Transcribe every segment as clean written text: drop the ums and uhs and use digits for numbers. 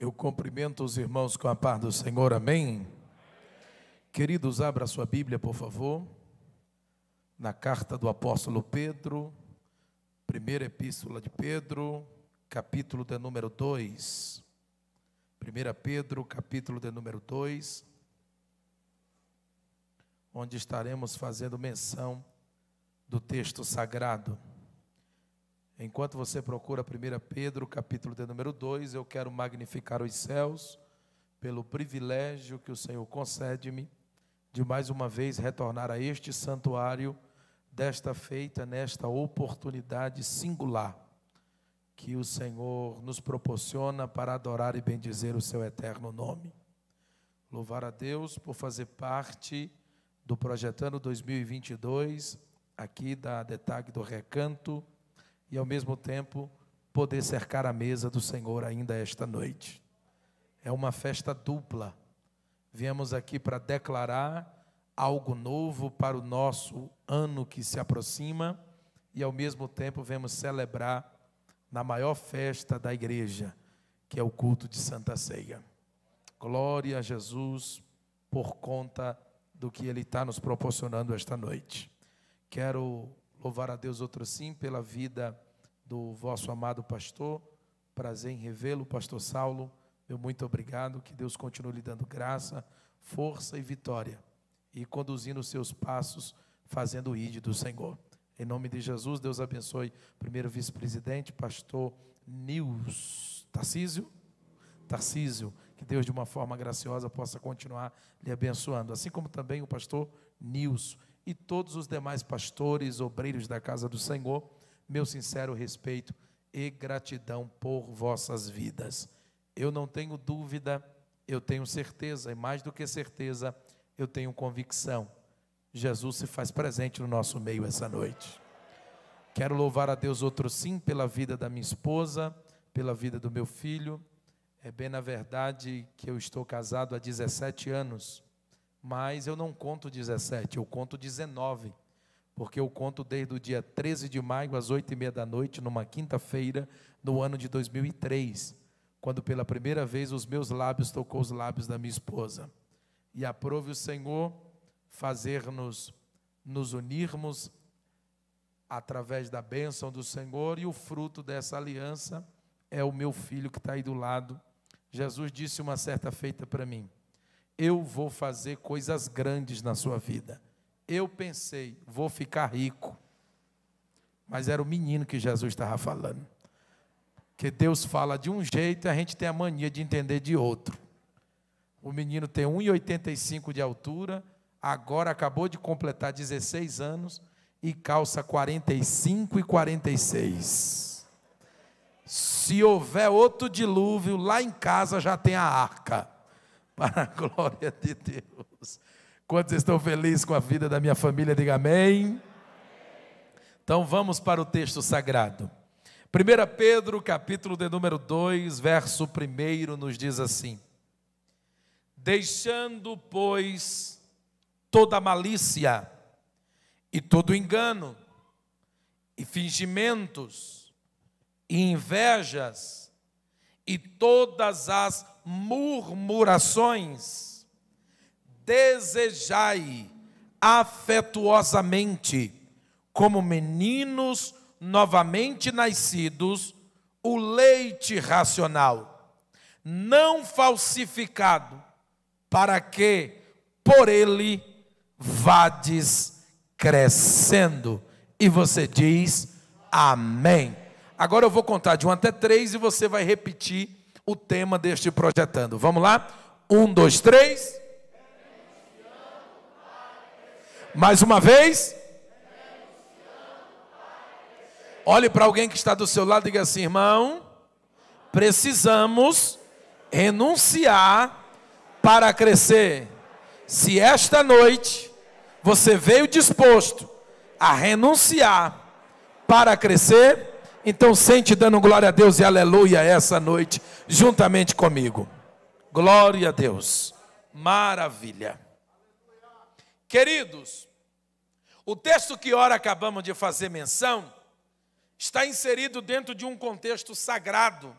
Eu cumprimento os irmãos com a paz do Senhor, amém? Queridos, abra sua Bíblia, por favor, na carta do apóstolo Pedro, primeira epístola de Pedro, capítulo de número 2. 1 Pedro, capítulo de número 2, onde estaremos fazendo menção do texto sagrado. Enquanto você procura 1 Pedro, capítulo de número 2, eu quero magnificar os céus pelo privilégio que o Senhor concede-me de mais uma vez retornar a este santuário, desta feita, nesta oportunidade singular que o Senhor nos proporciona para adorar e bendizer o seu eterno nome. Louvar a Deus por fazer parte do Projetando 2022, aqui da DETAG do Recanto, e ao mesmo tempo poder cercar a mesa do Senhor ainda esta noite. É uma festa dupla. Viemos aqui para declarar algo novo para o nosso ano que se aproxima e ao mesmo tempo vamos celebrar na maior festa da igreja, que é o culto de Santa Ceia. Glória a Jesus por conta do que Ele está nos proporcionando esta noite. Quero louvar a Deus outro sim pela vida do vosso amado pastor. Prazer em revê-lo, pastor Saulo. Meu muito obrigado. Que Deus continue lhe dando graça, força e vitória e conduzindo os seus passos, fazendo o ID do Senhor. Em nome de Jesus, Deus abençoe primeiro vice-presidente, pastor Nils Tarcísio, que Deus de uma forma graciosa possa continuar lhe abençoando, assim como também o pastor Nilson e todos os demais pastores, obreiros da casa do Senhor. Meu sincero respeito e gratidão por vossas vidas. Eu não tenho dúvida, eu tenho certeza, e mais do que certeza, eu tenho convicção. Jesus se faz presente no nosso meio essa noite. Quero louvar a Deus outro sim pela vida da minha esposa, pela vida do meu filho. É bem na verdade que eu estou casado há 17 anos, mas eu não conto 17, eu conto 19. Porque eu conto desde o dia 13 de maio, às 8h30 da noite, numa quinta-feira, no ano de 2003, quando pela primeira vez os meus lábios tocou os lábios da minha esposa. E aprove o Senhor fazer-nos nos unirmos através da bênção do Senhor, e o fruto dessa aliança é o meu filho que está aí do lado. Jesus disse uma certa feita para mim: eu vou fazer coisas grandes na sua vida. Eu pensei, vou ficar rico. Mas era o menino que Jesus estava falando. Que Deus fala de um jeito e a gente tem a mania de entender de outro. O menino tem 1,85 de altura, agora acabou de completar 16 anos e calça 45 e 46. Se houver outro dilúvio, lá em casa já tem a arca. Para a glória de Deus. Quantos estão felizes com a vida da minha família? Diga amém. Então vamos para o texto sagrado. 1 Pedro, capítulo de número 2, verso 1, nos diz assim: deixando, pois, toda malícia, e todo engano, e fingimentos, e invejas, e todas as murmurações, desejai afetuosamente, como meninos novamente nascidos, o leite racional, não falsificado, para que por ele vades crescendo. E você diz amém. Agora eu vou contar de 1 até 3 e você vai repetir o tema deste projetando. Vamos lá? 1, 2, 3. Mais uma vez. Olhe para alguém que está do seu lado e diga assim: irmão, precisamos renunciar para crescer. Se esta noite você veio disposto a renunciar para crescer, então sente dando glória a Deus e aleluia essa noite, juntamente comigo. Glória a Deus. Maravilha. Queridos, o texto que ora acabamos de fazer menção está inserido dentro de um contexto sagrado.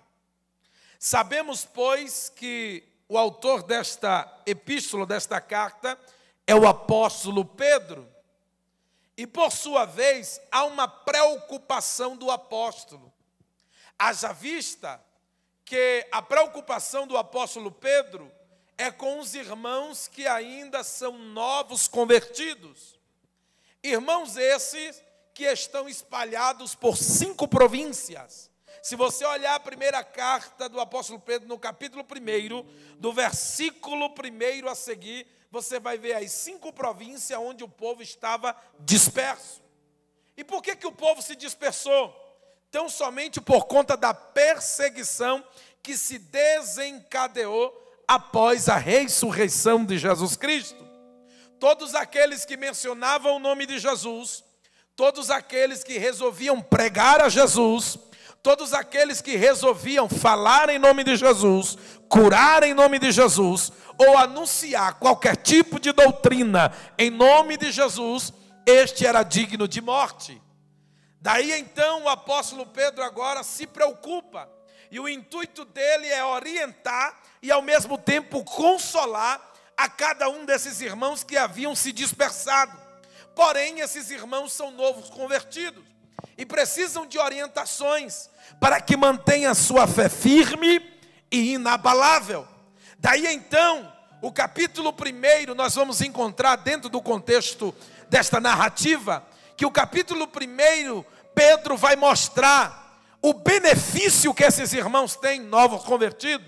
Sabemos, pois, que o autor desta epístola, desta carta, é o apóstolo Pedro. E, por sua vez, há uma preocupação do apóstolo. Haja vista que a preocupação do apóstolo Pedro é com os irmãos que ainda são novos convertidos. Irmãos esses que estão espalhados por 5 províncias. Se você olhar a primeira carta do apóstolo Pedro, no capítulo 1, do versículo 1 a seguir, você vai ver as 5 províncias onde o povo estava disperso. E por que o povo se dispersou? Tão somente por conta da perseguição que se desencadeou após a ressurreição de Jesus Cristo. Todos aqueles que mencionavam o nome de Jesus, todos aqueles que resolviam pregar a Jesus, todos aqueles que resolviam falar em nome de Jesus, curar em nome de Jesus, ou anunciar qualquer tipo de doutrina em nome de Jesus, este era digno de morte. Daí então o apóstolo Pedro agora se preocupa, e o intuito dele é orientar e ao mesmo tempo consolar a cada um desses irmãos que haviam se dispersado. Porém, esses irmãos são novos convertidos e precisam de orientações para que mantenha a sua fé firme e inabalável. Daí então, o capítulo 1, nós vamos encontrar dentro do contexto desta narrativa, que o capítulo 1, Pedro vai mostrar o benefício que esses irmãos têm, novos convertidos.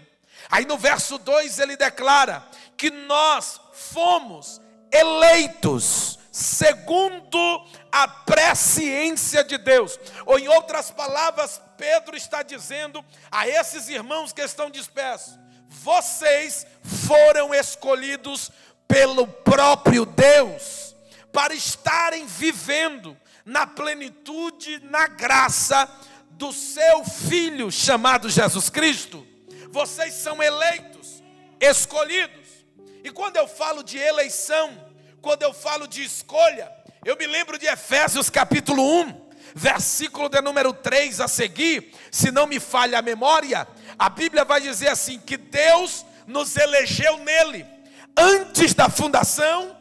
Aí no verso 2 ele declara que nós fomos eleitos segundo a presciência de Deus. Ou em outras palavras, Pedro está dizendo a esses irmãos que estão dispersos: vocês foram escolhidos pelo próprio Deus para estarem vivendo na plenitude, na graça do seu Filho chamado Jesus Cristo. Vocês são eleitos, escolhidos. E quando eu falo de eleição, quando eu falo de escolha, eu me lembro de Efésios capítulo 1, versículo de número 3 a seguir. Se não me falha a memória, a Bíblia vai dizer assim, que Deus nos elegeu nele, antes da fundação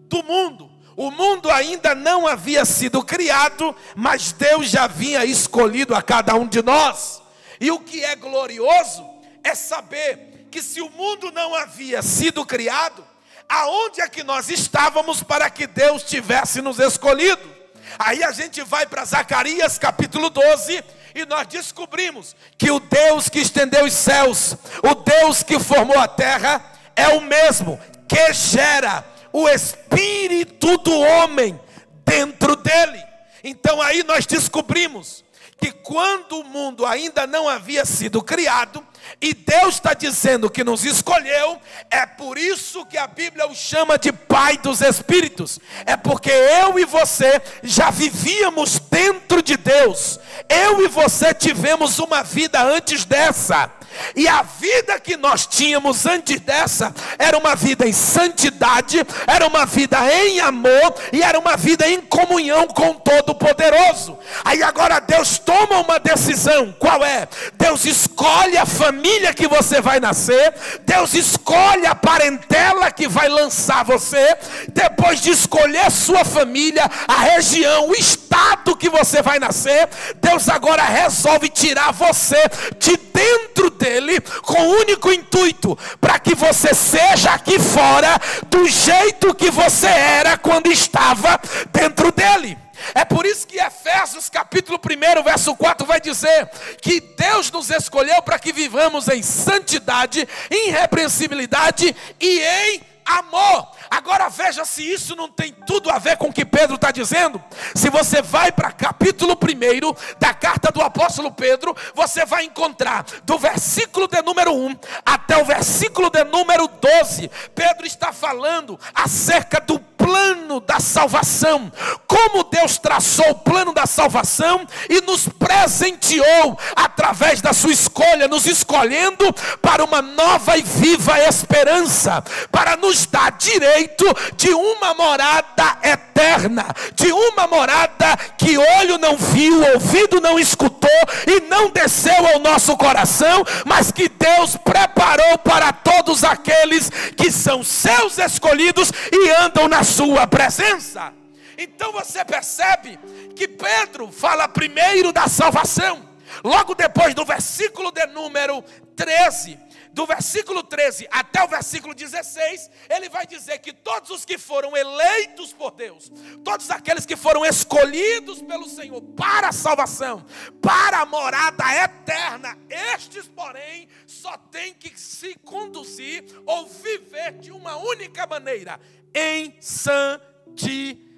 do mundo. O mundo ainda não havia sido criado, mas Deus já havia escolhido a cada um de nós. E o que é glorioso é saber que se o mundo não havia sido criado, aonde é que nós estávamos para que Deus tivesse nos escolhido? Aí a gente vai para Zacarias capítulo 12 e nós descobrimos que o Deus que estendeu os céus, o Deus que formou a terra, é o mesmo que gera o espírito do homem dentro dele. Então aí nós descobrimos que quando o mundo ainda não havia sido criado, e Deus está dizendo que nos escolheu, é por isso que a Bíblia o chama de Pai dos Espíritos. É porque eu e você já vivíamos dentro de Deus. Eu e você tivemos uma vida antes dessa. E a vida que nós tínhamos antes dessa era uma vida em santidade, era uma vida em amor e era uma vida em comunhão com o Todo-Poderoso. Aí agora Deus toma uma decisão. Qual é? Deus escolhe a família que você vai nascer, Deus escolhe a parentela que vai lançar você. Depois de escolher sua família, a região, o estado que você vai nascer, Deus agora resolve tirar você de dentro dele com o único intuito para que você seja aqui fora do jeito que você era quando estava dentro dele. É por isso que Efésios capítulo 1, verso 4 vai dizer que Deus nos escolheu para que vivamos em santidade, irrepreensibilidade e em amor. Agora veja se isso não tem tudo a ver com o que Pedro está dizendo. Se você vai para capítulo 1 da carta do apóstolo Pedro, você vai encontrar do versículo de número 1 até o versículo de número 12, Pedro está falando acerca do plano da salvação, como Deus traçou o plano da salvação e nos presenteou através da sua escolha, nos escolhendo para uma nova e viva esperança, para nos dar direito direito de uma morada eterna, de uma morada que olho não viu, ouvido não escutou e não desceu ao nosso coração, mas que Deus preparou para todos aqueles que são seus escolhidos e andam na sua presença. Então você percebe que Pedro fala primeiro da salvação. Logo depois do versículo de número 13, do versículo 13 até o versículo 16, ele vai dizer que todos os que foram eleitos por Deus, todos aqueles que foram escolhidos pelo Senhor para a salvação, para a morada eterna, estes, porém, só têm que se conduzir ou viver de uma única maneira: em santidade.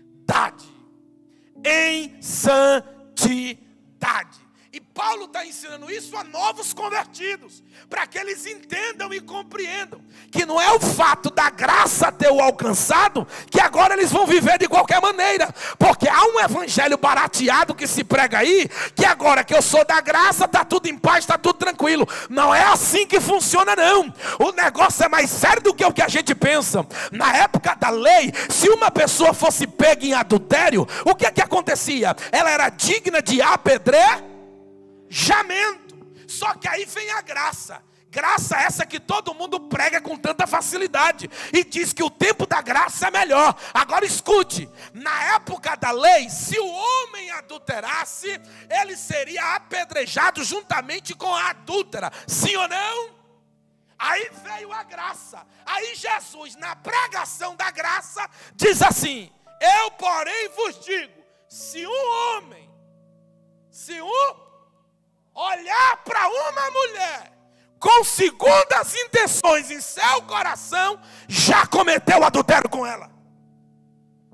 Em santidade. E Paulo está ensinando isso a novos convertidos, para que eles entendam e compreendam que não é o fato da graça ter o alcançado que agora eles vão viver de qualquer maneira, porque há um evangelho barateado que se prega aí, que agora que eu sou da graça está tudo em paz, está tudo tranquilo. Não é assim que funciona, não. O negócio é mais sério do que o que a gente pensa. Na época da lei, se uma pessoa fosse pega em adultério, o que é que acontecia? Ela era digna de apedrejamento. Só que aí vem a graça. Graça essa que todo mundo prega com tanta facilidade e diz que o tempo da graça é melhor. Agora escute, na época da lei, se o homem adulterasse, ele seria apedrejado juntamente com a adúltera. Sim ou não? Aí veio a graça. Aí Jesus, na pregação da graça, diz assim: eu porém vos digo, se um olhar para uma mulher com segundas intenções em seu coração, já cometeu adultério com ela.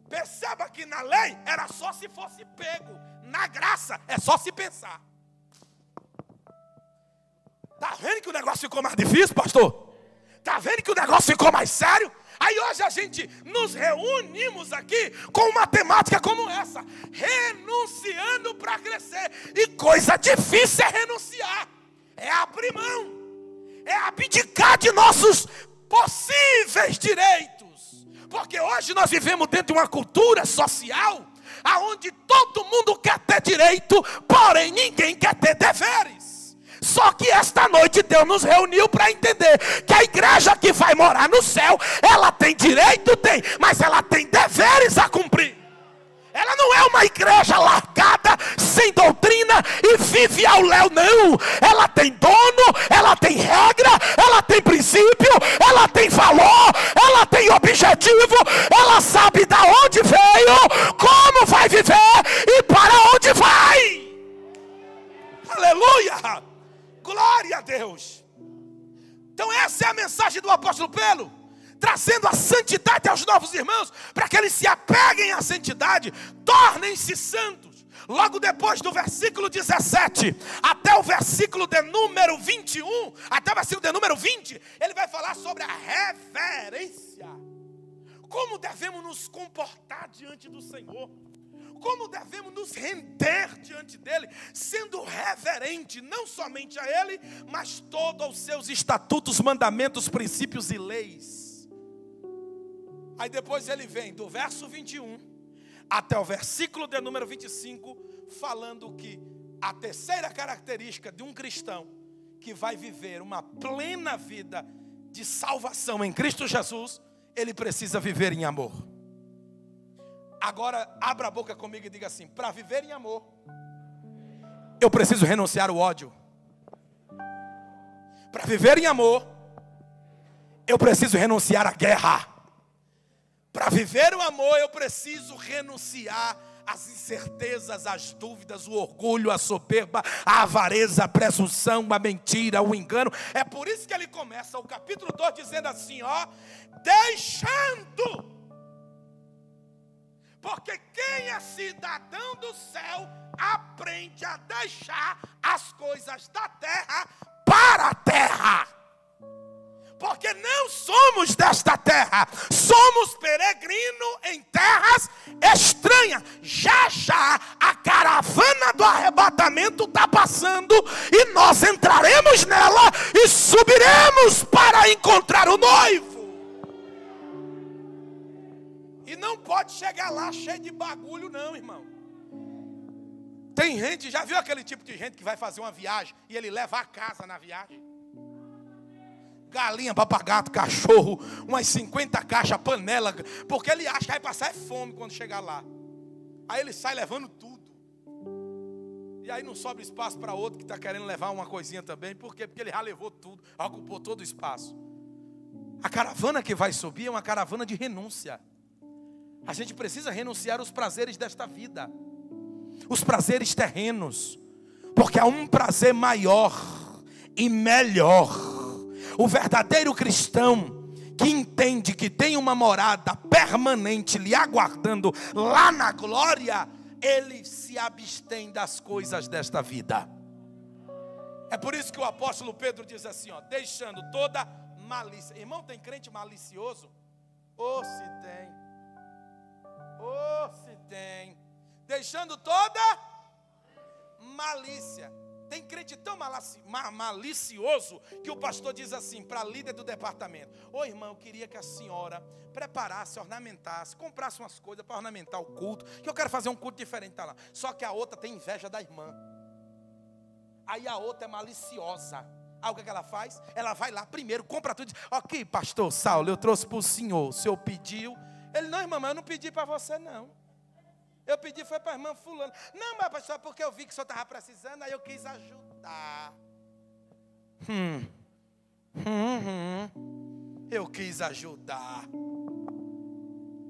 Perceba que na lei era só se fosse pego. Na graça é só se pensar. Está vendo que o negócio ficou mais difícil, pastor? Está vendo que o negócio ficou mais sério? Aí hoje a gente nos reunimos aqui com uma temática como essa: renunciando para crescer. E coisa difícil é renunciar, é abrir mão, é abdicar de nossos possíveis direitos. Porque hoje nós vivemos dentro de uma cultura social aonde todo mundo quer ter direito, porém ninguém quer ter deveres. Só que esta noite Deus nos reuniu para entender que a igreja que vai morar no céu, ela tem direito, tem, mas ela tem deveres a cumprir. Ela não é uma igreja largada, sem doutrina e vive ao léu, não. Ela tem dono, ela tem regra, ela tem princípio, ela tem valor, ela tem objetivo, ela sabe da onde veio, como vai viver e para onde vai. Aleluia! Glória a Deus. Então essa é a mensagem do apóstolo Pedro, trazendo a santidade aos novos irmãos, para que eles se apeguem à santidade, tornem-se santos. Logo depois do versículo 17 até o versículo de número 21, até o versículo de número 20, ele vai falar sobre a reverência. Como devemos nos comportar diante do Senhor, como devemos nos render diante dele, sendo reverente não somente a ele, mas todos os seus estatutos, mandamentos, princípios e leis. Aí depois ele vem do verso 21 até o versículo de número 25, falando que a terceira característica de um cristão que vai viver uma plena vida de salvação em Cristo Jesus, ele precisa viver em amor. Agora abra a boca comigo e diga assim: para viver em amor, eu preciso renunciar ao ódio. Para viver em amor, eu preciso renunciar à guerra. Para viver o amor, eu preciso renunciar às incertezas, às dúvidas, o orgulho, a soberba, a avareza, a presunção, a mentira, o engano. É por isso que ele começa o capítulo 2 dizendo assim, ó: deixando. Porque quem é cidadão do céu aprende a deixar as coisas da terra para a terra. Porque não somos desta terra, somos peregrinos em terras estranhas. Já já a caravana do arrebatamento está passando e nós entraremos nela e subiremos para encontrar o noivo. pode chegar lá cheio de bagulho, não, irmão. Tem gente, já viu aquele tipo de gente que vai fazer uma viagem e ele leva a casa na viagem? Galinha, papagato, cachorro, umas 50 caixas, panela, porque ele acha que vai passar fome quando chegar lá. Aí ele sai levando tudo. E aí não sobra espaço para outro que está querendo levar uma coisinha também. Por quê? Porque ele já levou tudo, ocupou todo o espaço. A caravana que vai subir é uma caravana de renúncia. A gente precisa renunciar aos prazeres desta vida, os prazeres terrenos, porque há um prazer maior e melhor. O verdadeiro cristão que entende que tem uma morada permanente lhe aguardando lá na glória, ele se abstém das coisas desta vida. É por isso que o apóstolo Pedro diz assim, ó, deixando toda malícia. Irmão, tem crente malicioso? Oh, se tem. Oh, se tem. Deixando toda malícia. Tem crente tão malicioso que o pastor diz assim para a líder do departamento: ô irmão, eu queria que a senhora preparasse, ornamentasse, comprasse umas coisas para ornamentar o culto, que eu quero fazer um culto diferente, tá lá. Só que a outra tem inveja da irmã. Aí a outra é maliciosa. Aí o que ela faz? Ela vai lá primeiro, compra tudo e diz: ok, pastor Saulo, eu trouxe para o senhor pediu. Ele: não, irmã, mas eu não pedi para você não. Eu pedi foi para a irmã fulana. Não, mas pastor, porque eu vi que o senhor estava precisando, aí eu quis ajudar. Eu quis ajudar.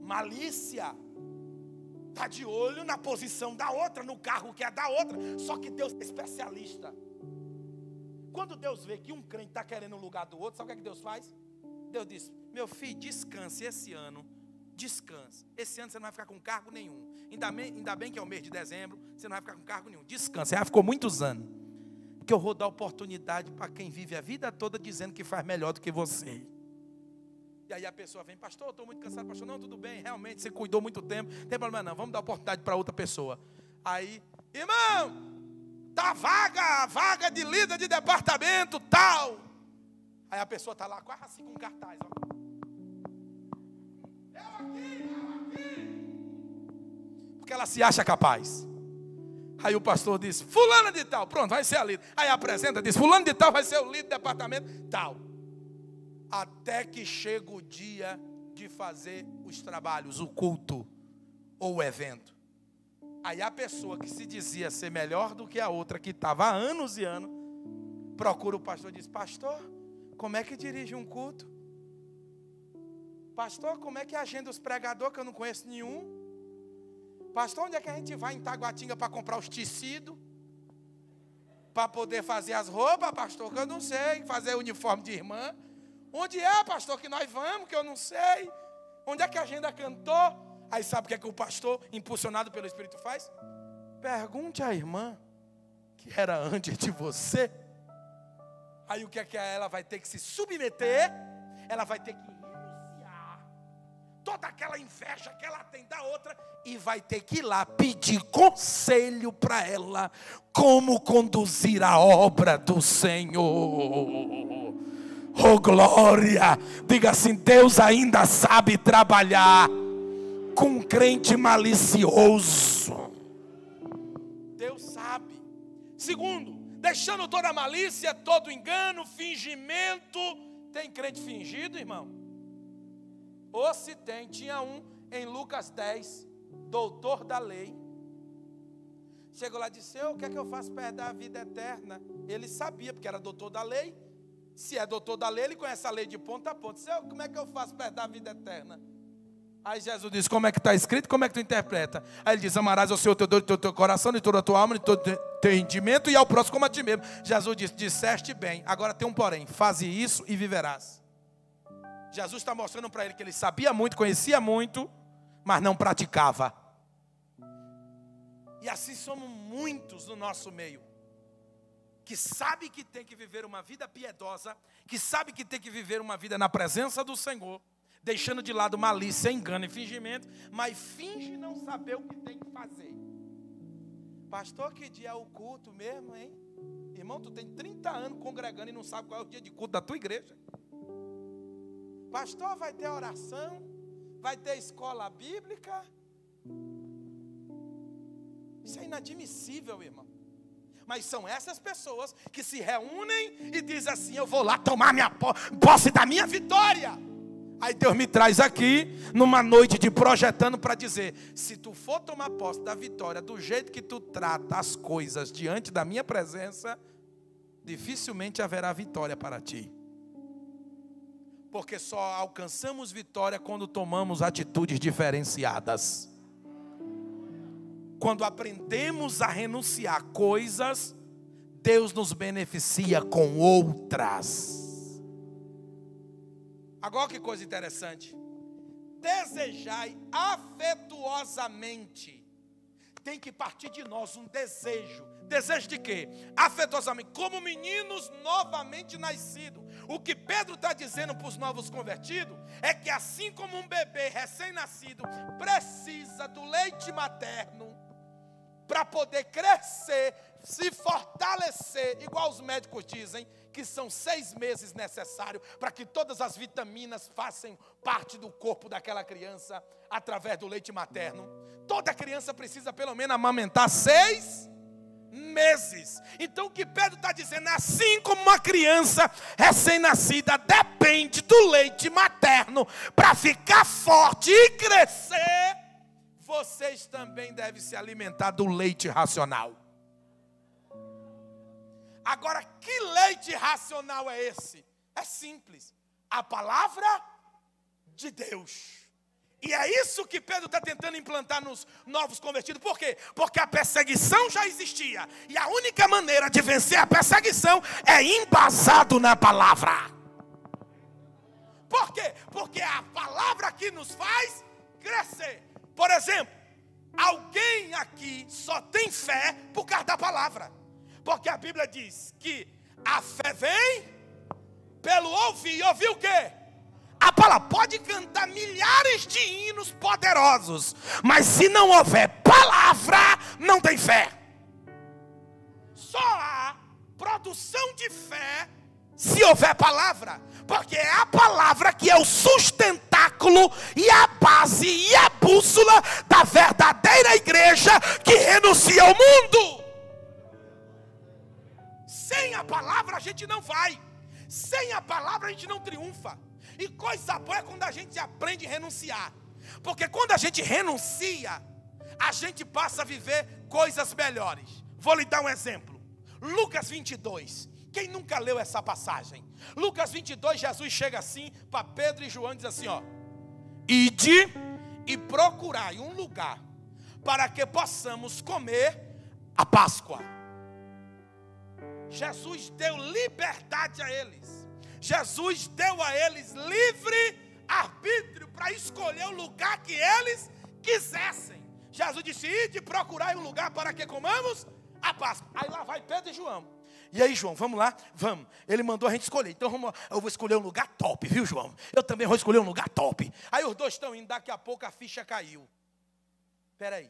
Malícia. Está de olho na posição da outra, no carro que é da outra. Só que Deus é especialista. Quando Deus vê que um crente está querendo o lugar do outro, sabe o que Deus faz? Deus diz: meu filho, descanse esse ano. Descanse. Esse ano você não vai ficar com cargo nenhum. Ainda bem que é o mês de dezembro, você não vai ficar com cargo nenhum. Descanse. Ela ficou muitos anos. Porque eu vou dar oportunidade para quem vive a vida toda dizendo que faz melhor do que você. E aí a pessoa vem: pastor, eu estou muito cansado. Pastor, não, tudo bem, realmente, você cuidou muito tempo. Não tem problema não, vamos dar oportunidade para outra pessoa. Aí: irmão, tá vaga de líder de departamento, tal. Aí a pessoa está lá quase assim com um cartaz, ó. Porque ela se acha capaz. Aí o pastor diz: fulano de tal, pronto, vai ser a líder. Aí apresenta, diz: fulano de tal vai ser o líder do departamento tal. Até que chega o dia de fazer os trabalhos, o culto ou o evento. Aí a pessoa que se dizia ser melhor do que a outra, que estava há anos e anos, procura o pastor e diz: pastor, como é que dirige um culto? Pastor, como é que agenda os pregadores, que eu não conheço nenhum? Pastor, onde é que a gente vai em Taguatinga para comprar os tecidos? Para poder fazer as roupas, pastor, que eu não sei. Fazer o uniforme de irmã. Onde é, pastor, que nós vamos, que eu não sei. Onde é que a agenda cantou? Aí sabe o que é que o pastor, impulsionado pelo Espírito, faz? Pergunte à irmã, que era antes de você. Aí o que é que ela vai ter que se submeter? Ela vai ter que renunciar toda aquela inveja que ela tem da outra e vai ter que ir lá pedir conselho para ela como conduzir a obra do Senhor. Oh glória! Diga assim: Deus ainda sabe trabalhar com um crente malicioso. Deus sabe. Segundo, deixando toda a malícia, todo engano, fingimento. Tem crente fingido, irmão? Ou se tem, tinha um em Lucas 10, doutor da lei. Chegou lá e disse: o que é que eu faço para herdar a vida eterna? Ele sabia, porque era doutor da lei. Se é doutor da lei, ele conhece a lei de ponta a ponta. Como é que eu faço para herdar a vida eterna? Aí Jesus diz: como é que está escrito, como é que tu interpreta? Aí ele diz: amarás ao Senhor teu Deus de todo o teu coração, de toda a tua alma, de todo o teu entendimento, e ao próximo como a ti mesmo. Jesus disse: disseste bem, agora tem um porém, faze isso e viverás. Jesus está mostrando para ele que ele sabia muito, conhecia muito, mas não praticava. E assim somos muitos no nosso meio, que sabe que tem que viver uma vida piedosa, que sabe que tem que viver uma vida na presença do Senhor, deixando de lado malícia, engano e fingimento, mas finge não saber o que tem que fazer. Pastor, que dia é o culto mesmo, hein? Irmão, tu tem 30 anos congregando e não sabe qual é o dia de culto da tua igreja. Pastor, vai ter oração, vai ter escola bíblica. Isso é inadmissível, irmão. Mas são essas pessoas que se reúnem e dizem assim: eu vou lá tomar minha posse da minha vitória. Aí Deus me traz aqui, numa noite de projetando, para dizer: se tu for tomar posse da vitória, do jeito que tu trata as coisas diante da minha presença, dificilmente haverá vitória para ti. Porque só alcançamos vitória quando tomamos atitudes diferenciadas. Quando aprendemos a renunciar coisas, Deus nos beneficia com outras. Agora que coisa interessante. Desejai afetuosamente. Tem que partir de nós um desejo. Desejo de quê? Afetuosamente. Como meninos novamente nascidos. O que Pedro está dizendo para os novos convertidos é que assim como um bebê recém-nascido precisa do leite materno para poder crescer, se fortalecer, igual os médicos dizem, que são 6 meses necessários para que todas as vitaminas façam parte do corpo daquela criança através do leite materno. Toda criança precisa pelo menos amamentar 6 meses. Então o que Pedro está dizendo, assim como uma criança recém-nascida depende do leite materno para ficar forte e crescer, vocês também devem se alimentar do leite racional. Agora, que leite racional é esse? É simples, a palavra de Deus. E é isso que Pedro está tentando implantar nos novos convertidos. Por quê? Porque a perseguição já existia. E a única maneira de vencer a perseguição é embasado na palavra. Por quê? Porque é a palavra que nos faz crescer. Por exemplo, alguém aqui só tem fé por causa da palavra. Porque a Bíblia diz que a fé vem pelo ouvir. E ouvir o quê? A palavra. Pode cantar milhares de hinos poderosos, mas se não houver palavra, não tem fé. Só há produção de fé se houver palavra. Porque é a palavra que é o sustentáculo e a base e a bússola da verdadeira igreja que renuncia ao mundo. Sem a palavra a gente não vai. Sem a palavra a gente não triunfa. E coisa boa é quando a gente aprende a renunciar. Porque quando a gente renuncia, a gente passa a viver coisas melhores. Vou lhe dar um exemplo. Lucas 22. Quem nunca leu essa passagem? Lucas 22, Jesus chega assim para Pedro e João e diz assim, ó: ide e procurai um lugar para que possamos comer a Páscoa. Jesus deu liberdade a eles. Jesus deu a eles livre arbítrio para escolher o lugar que eles quisessem. Jesus disse: ide procurar um lugar para que comamos a Páscoa. Aí lá vai Pedro e João. E aí, João, vamos lá? Vamos. Ele mandou a gente escolher. Então vamos, eu vou escolher um lugar top, viu, João? Eu também vou escolher um lugar top. Aí os dois estão indo, daqui a pouco a ficha caiu. Espera aí.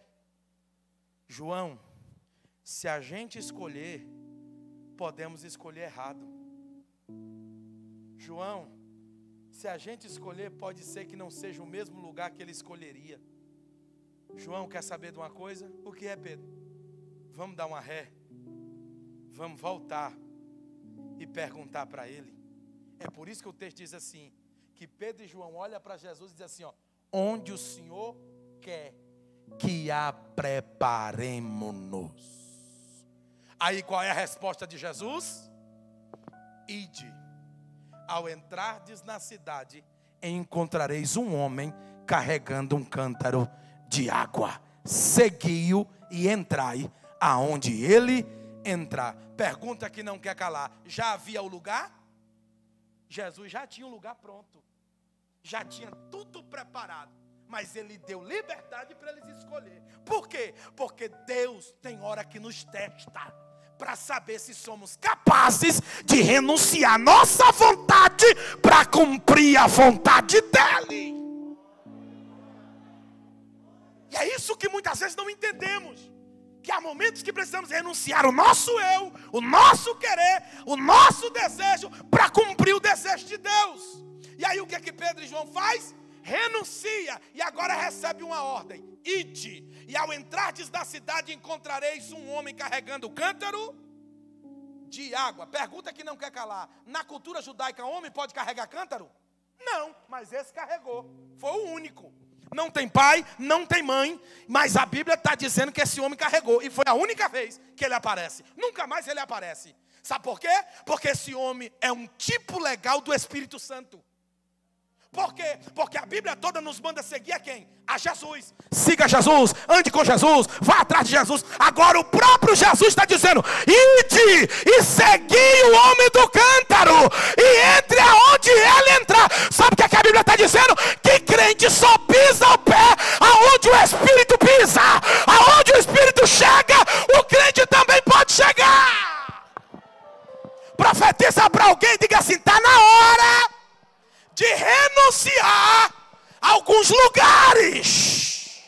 João, se a gente escolher, podemos escolher errado. João, se a gente escolher, pode ser que não seja o mesmo lugar que ele escolheria. João, quer saber de uma coisa? O que é, Pedro? Vamos dar uma ré. Vamos voltar e perguntar para ele. É por isso que o texto diz assim, que Pedro e João olham para Jesus e dizem assim, ó: onde o Senhor quer que a preparemos-nos. Aí qual é a resposta de Jesus? Ide. Ao entrardes na cidade, encontrareis um homem carregando um cântaro de água. Segui-o e entrai aonde ele entrar. Pergunta que não quer calar: já havia o lugar? Jesus já tinha o lugar pronto. Já tinha tudo preparado. Mas ele deu liberdade para eles escolher. Por quê? Porque Deus tem hora que nos testa para saber se somos capazes de renunciar nossa vontade para cumprir a vontade dele. E é isso que muitas vezes não entendemos. Que há momentos que precisamos renunciar o nosso eu, o nosso querer, o nosso desejo para cumprir o desejo de Deus. E aí o que é que Pedro e João faz? renuncia e agora recebe uma ordem: ide, e ao entrardes na cidade encontrareis um homem carregando cântaro de água. Pergunta que não quer calar: na cultura judaica, homem pode carregar cântaro? Não, mas esse carregou, foi o único. Não tem pai, não tem mãe, mas a Bíblia está dizendo que esse homem carregou, e foi a única vez que ele aparece. Nunca mais ele aparece. Sabe por quê? Porque esse homem é um tipo legal do Espírito Santo. Por quê? Porque a Bíblia toda nos manda seguir a quem? A Jesus. Siga Jesus, ande com Jesus, vá atrás de Jesus. Agora o próprio Jesus está dizendo: ide e segui o homem do cântaro, e entre aonde ele entrar. Sabe o que a Bíblia está dizendo? Que crente só pisa o pé aonde o Espírito pisa. Aonde o Espírito chega, o crente também pode chegar. Profetiza para alguém, diga assim: está na hora de renunciar a alguns lugares.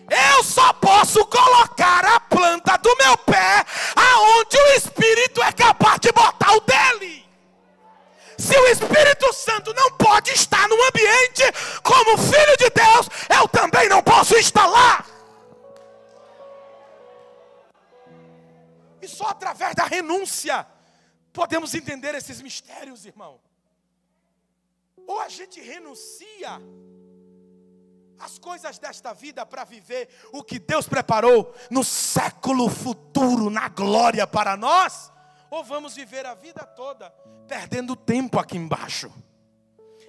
Eu só posso colocar a planta do meu pé aonde o Espírito é capaz de botar o dele. Se o Espírito Santo não pode estar no ambiente como filho de Deus, eu também não posso estar lá. E só através da renúncia podemos entender esses mistérios, irmão. Ou a gente renuncia às coisas desta vida para viver o que Deus preparou no século futuro, na glória para nós, ou vamos viver a vida toda perdendo tempo aqui embaixo.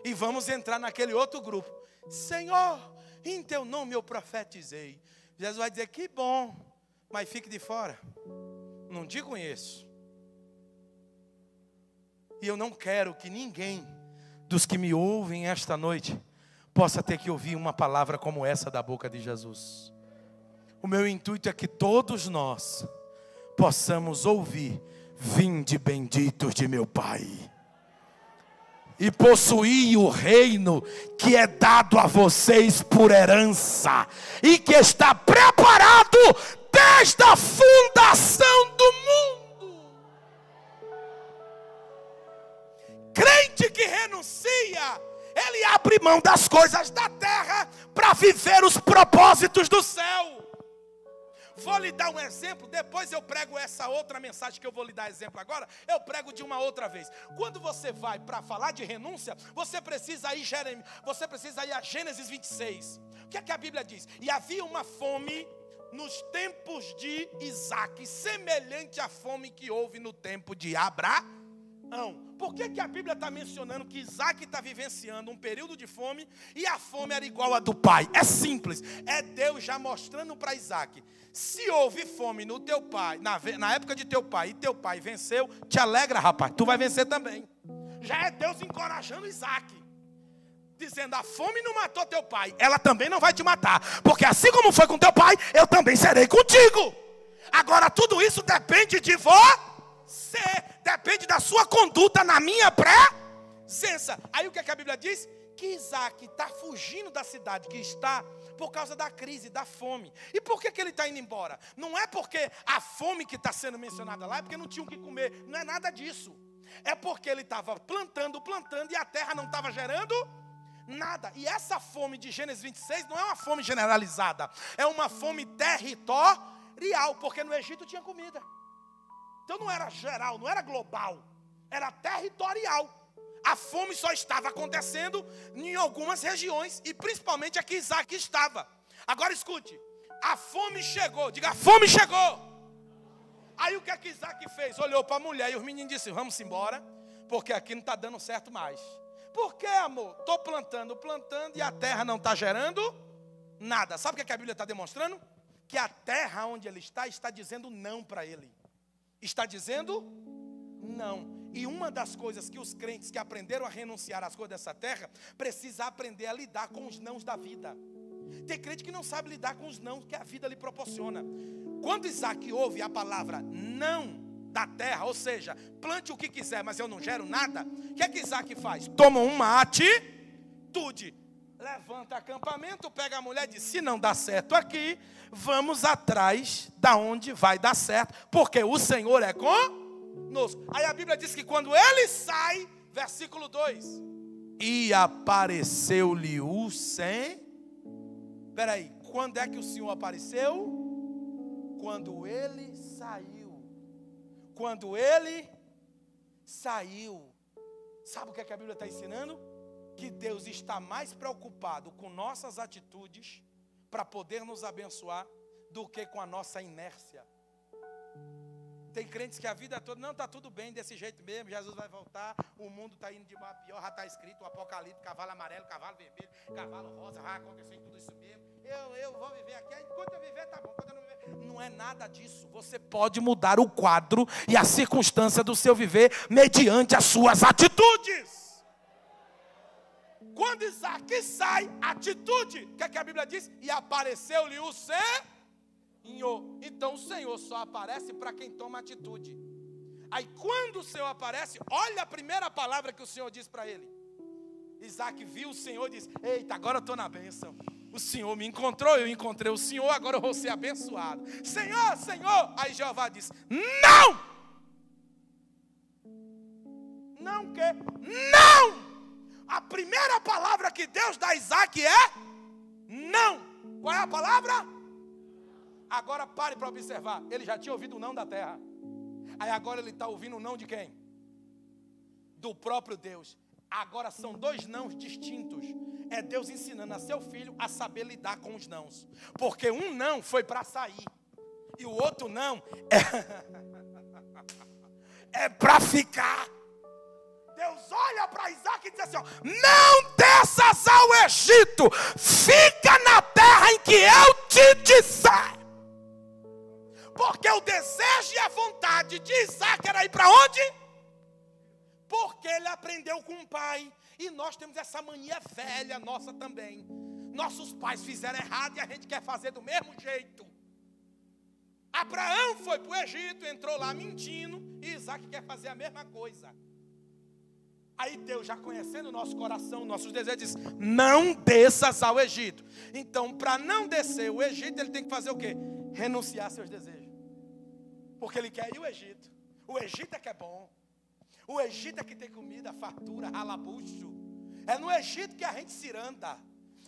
E vamos entrar naquele outro grupo: Senhor, em teu nome eu profetizei. Jesus vai dizer: que bom, mas fique de fora, não te conheço. E eu não quero que ninguém dos que me ouvem esta noite possa ter que ouvir uma palavra como essa da boca de Jesus. O meu intuito é que todos nós possamos ouvir: vinde benditos de meu Pai, e possuir o reino que é dado a vocês por herança, e que está preparado desde a fundação do mundo. Crente que renuncia, ele abre mão das coisas da terra para viver os propósitos do céu. Vou lhe dar um exemplo, depois eu prego essa outra mensagem que eu vou lhe dar exemplo agora, eu prego de uma outra vez. Quando você vai para falar de renúncia, você precisa ir a Gênesis 26. O que é que a Bíblia diz? E havia uma fome nos tempos de Isaac, semelhante à fome que houve no tempo de Abraão. Por que a Bíblia está mencionando que Isaac está vivenciando um período de fome e a fome era igual a do pai? É simples, é Deus já mostrando para Isaac: se houve fome no teu pai, na época de teu pai, e teu pai venceu, te alegra, rapaz, tu vai vencer também. Já é Deus encorajando Isaac, dizendo: a fome não matou teu pai, ela também não vai te matar, porque assim como foi com teu pai, eu também serei contigo. Agora tudo isso depende de você, depende da sua conduta na minha presença. Aí o que a Bíblia diz? Que Isaac está fugindo da cidade que está por causa da crise, da fome. E por que ele está indo embora? Não é porque a fome que está sendo mencionada lá é porque não tinha o que comer, não é nada disso. É porque ele estava plantando e a terra não estava gerando nada. E essa fome de Gênesis 26 não é uma fome generalizada, é uma fome territorial, porque no Egito tinha comida. Então não era geral, não era global, era territorial. A fome só estava acontecendo em algumas regiões, e principalmente aqui Isaac estava. Agora escute, a fome chegou, diga: a fome chegou. Aí o que é que Isaac fez? Olhou para a mulher e os meninos disseram: vamos embora, porque aqui não está dando certo mais. Por quê, amor? Estou plantando e a terra não está gerando nada. Sabe o que a Bíblia está demonstrando? Que a terra onde ele está dizendo não para ele. Está dizendo não. E uma das coisas que os crentes que aprenderam a renunciar às coisas dessa terra, precisa aprender a lidar com os nãos da vida. Tem crente que não sabe lidar com os nãos que a vida lhe proporciona. Quando Isaac ouve a palavra não da terra, ou seja, plante o que quiser, mas eu não gero nada, o que é que Isaac faz? Toma uma atitude. Levanta acampamento, pega a mulher e diz: se não dá certo aqui, vamos atrás da onde vai dar certo, porque o Senhor é conosco. Aí a Bíblia diz que quando ele sai, versículo 2, E apareceu-lhe o Senhor. Espera aí, quando é que o Senhor apareceu? Quando ele saiu. Quando ele saiu. Sabe o que a Bíblia está ensinando? Que Deus está mais preocupado com nossas atitudes para poder nos abençoar do que com a nossa inércia. Tem crentes que a vida toda, não, está tudo bem desse jeito mesmo, Jesus vai voltar, o mundo está indo de mal a pior, já está escrito o Apocalipse, cavalo amarelo, cavalo vermelho, cavalo rosa, vai acontecer tudo isso mesmo. Eu vou viver aqui, enquanto eu viver está bom, quando eu não viver. Não é nada disso. Você pode mudar o quadro e a circunstância do seu viver mediante as suas atitudes. Quando Isaac sai, atitude. O que é que a Bíblia diz? E apareceu-lhe o Senhor. Então o Senhor só aparece para quem toma atitude. Aí quando o Senhor aparece, olha a primeira palavra que o Senhor diz para ele. Isaac viu o Senhor e disse: eita, agora eu estou na bênção. O Senhor me encontrou, eu encontrei o Senhor, agora eu vou ser abençoado. Senhor, Senhor. Aí Jeová disse: não! Não o quê? Não! A primeira palavra que Deus dá a Isaac é não. Qual é a palavra? Agora pare para observar. Ele já tinha ouvido o não da terra. Aí agora ele está ouvindo o não de quem? Do próprio Deus. Agora são dois nãos distintos. É Deus ensinando a seu filho a saber lidar com os nãos. Porque um não foi para sair. E o outro não é para ficar. Deus olha para Isaac e diz assim: ó, não desças ao Egito. Fica na terra em que eu te disser. Porque o desejo e a vontade de Isaac era ir para onde? Porque ele aprendeu com o pai. E nós temos essa mania velha nossa também. Nossos pais fizeram errado e a gente quer fazer do mesmo jeito. Abraão foi para o Egito, entrou lá mentindo, e Isaac quer fazer a mesma coisa. Aí Deus, já conhecendo o nosso coração, nossos desejos, diz: não desças ao Egito. Então, para não descer o Egito, ele tem que fazer o quê? Renunciar a seus desejos. Porque ele quer ir ao Egito. O Egito é que é bom. O Egito é que tem comida, fartura, ralabucho. É no Egito que a gente ciranda.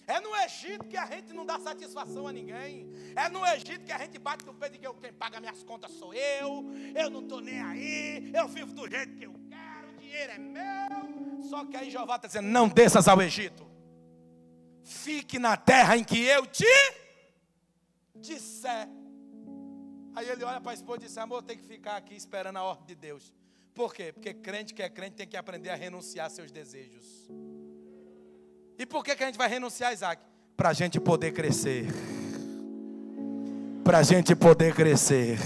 É no Egito que a gente não dá satisfação a ninguém. É no Egito que a gente bate no peito de que quem paga minhas contas sou eu. Eu não estou nem aí. Eu vivo do jeito que eu quero. O dinheiro é meu. Só que aí Jeová está dizendo: não desças ao Egito. Fique na terra em que eu te disser. Aí ele olha para a esposa e diz: amor, tem que ficar aqui esperando a ordem de Deus. Por quê? Porque crente que é crente tem que aprender a renunciar a seus desejos. E por que a gente vai renunciar, Isaac? Para a gente poder crescer. Para a gente poder crescer.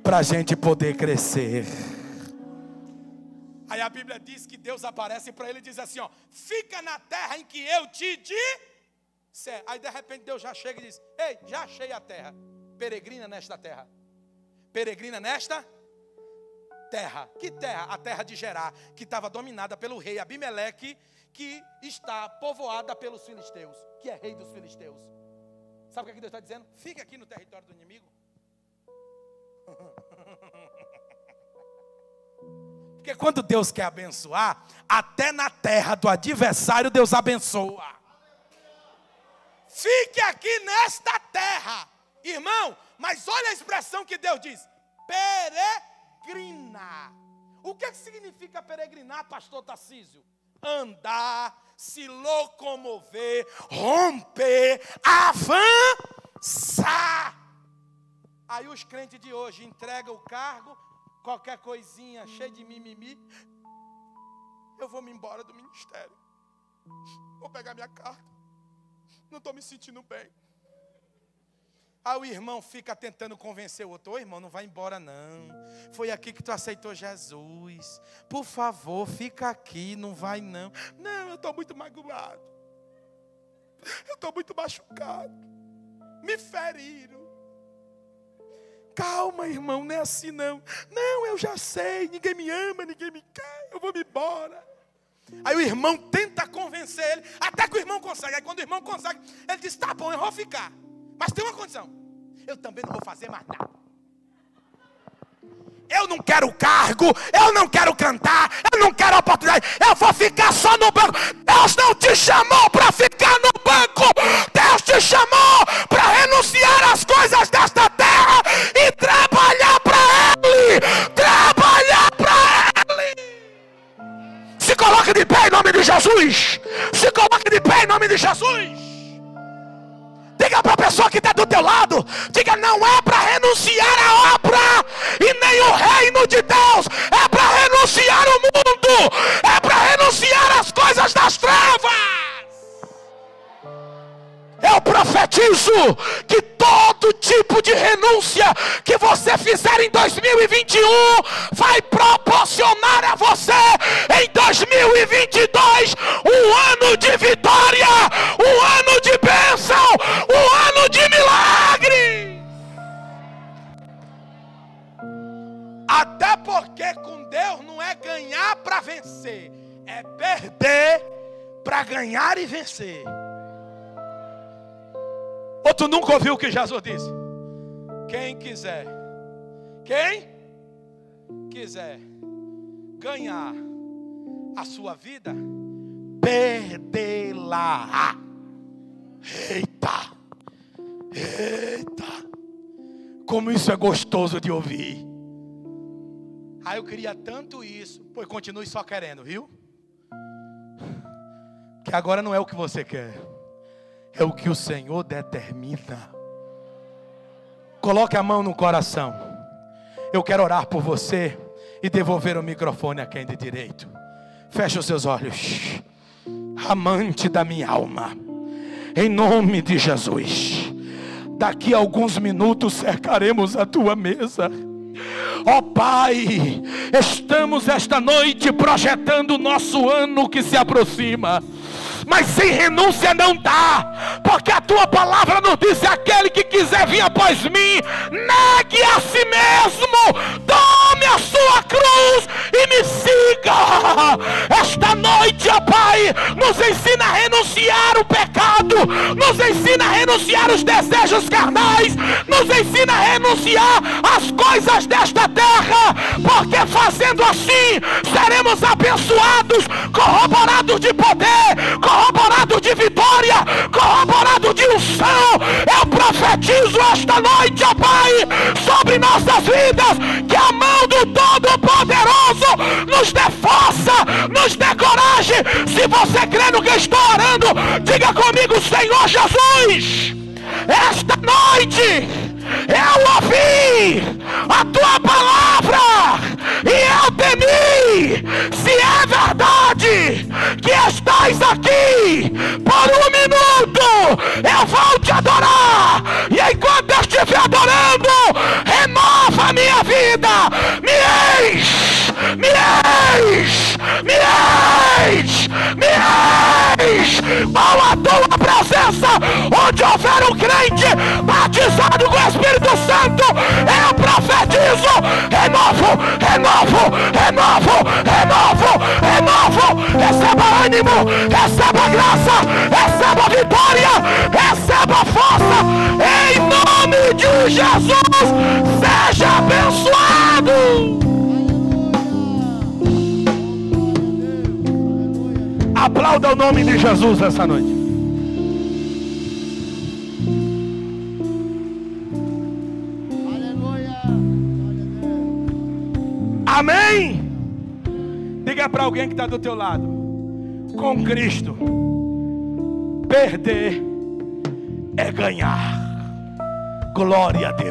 Para a gente poder crescer. Aí a Bíblia diz que Deus aparece para ele e diz assim: ó, fica na terra em que eu te disser. Aí de repente Deus já chega e diz: ei, já achei a terra. Peregrina nesta terra. Peregrina nesta terra. Que terra? A terra de Gerar, que estava dominada pelo rei Abimeleque, que está povoada pelos filisteus, que é rei dos filisteus. Sabe o que Deus está dizendo? Fica aqui no território do inimigo. Porque quando Deus quer abençoar, até na terra do adversário Deus abençoa. Fique aqui nesta terra. Irmão, mas olha a expressão que Deus diz: peregrina. O que significa peregrinar, pastor Tarcísio? Andar, se locomover, romper, avançar. Aí os crentes de hoje entregam o cargo, qualquer coisinha cheia de mimimi. Eu vou me embora do ministério. Vou pegar minha carta. Não estou me sentindo bem. Aí o irmão fica tentando convencer o outro: ô irmão, não vai embora não. Foi aqui que tu aceitou Jesus. Por favor, fica aqui, não vai não. Não, eu estou muito magoado. Eu estou muito machucado. Me feriram. Calma, irmão, não é assim não. Não, eu já sei, ninguém me ama, ninguém me quer, eu vou me embora. Aí o irmão tenta convencer ele, até que o irmão consegue. Aí quando o irmão consegue, ele diz: tá bom, eu vou ficar. Mas tem uma condição: eu também não vou fazer mais nada. Eu não quero cargo, eu não quero cantar, eu não quero oportunidade, eu vou ficar só no banco. Deus não te chamou para ficar no banco. Deus te chamou para renunciar às coisas desta terra e trabalhar para Ele. Trabalhar para Ele. Se coloque de pé em nome de Jesus. Se coloque de pé em nome de Jesus. Diga para a pessoa que está do teu lado, diga: não é para renunciar à obra e nem o reino de Deus, é para renunciar ao mundo, é para renunciar às coisas das trevas. Eu profetizo que todo tipo de renúncia que você fizer em 2021 vai proporcionar a você em 2022 um ano de vitória, um ano de bênção, um ano de milagre. Até porque com Deus não é ganhar para vencer, é perder para ganhar e vencer. Ou tu nunca ouviu o que Jesus disse? Quem quiser ganhar a sua vida, perdê-la. Eita, como isso é gostoso de ouvir. Ah, eu queria tanto isso. Pois continue só querendo, viu? Que agora não é o que você quer, é o que o Senhor determina. Coloque a mão no coração. Eu quero orar por você e devolver o microfone a quem de direito. Feche os seus olhos. Amante da minha alma, em nome de Jesus, daqui a alguns minutos cercaremos a tua mesa. Ó Pai, estamos esta noite projetando o nosso ano que se aproxima. Mas sem renúncia não dá, porque a tua palavra nos diz: aquele que quiser vir após mim, negue a si mesmo, tome a sua cruz e me siga. Esta noite, ó Pai, nos ensina a renunciar o pecado, nos ensina a renunciar os desejos carnais, nos ensina a renunciar às coisas desta terra, porque fazendo assim seremos abençoados, corroborados de poder, corroborado de vitória, corroborado de unção. Eu profetizo esta noite, ó Pai, sobre nossas vidas, que a mão do Todo-Poderoso nos dê força, nos dê coragem. Se você crê no que estou orando, diga comigo: Senhor Jesus, esta noite eu ouvi a tua palavra e eu temi. Se é verdade que estás aqui por um minuto, eu vou te adorar. E enquanto eu estiver adorando, renova a minha vida. Me enche, me enche, me enche, me enche com a tua presença. Onde houver um crente batizado com o Espírito Santo, eu profetizo renovo, renovo, renovo, renovo, renovo. Receba ânimo, receba graça, receba vitória, receba força. Em nome de Jesus, seja abençoado. Aplauda o nome de Jesus essa noite. Amém? Diga para alguém que está do teu lado: com Cristo, perder é ganhar. Glória a Deus.